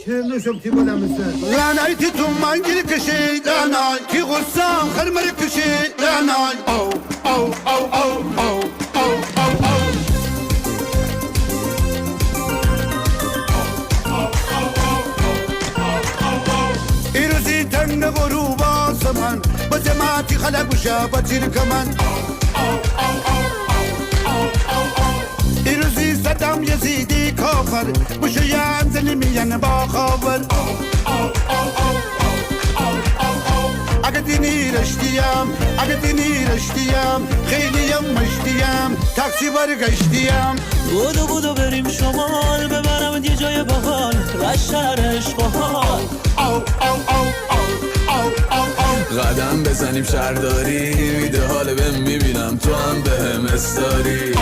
نشم تی بالا مثل لانای تی تو من گیر کشی لانای تی غصام خرمر کشی لانای او او او او او او او او ایروزی تنگ غروب آسمان با جماعتی خلق و شابا تیر کمان ایروزی صدام یزیدی کافر بشویان زلمیان با خاور اگه دینی رشتیم اگه دینی رشتیم خیلیم مشتیم تاکسی برگشتیم بودو بریم شمال ببرم یه جای باحال رشتر اشغال قدم بزنیم شهرداری ایده حال بهم میبینم تو هم بهم استاری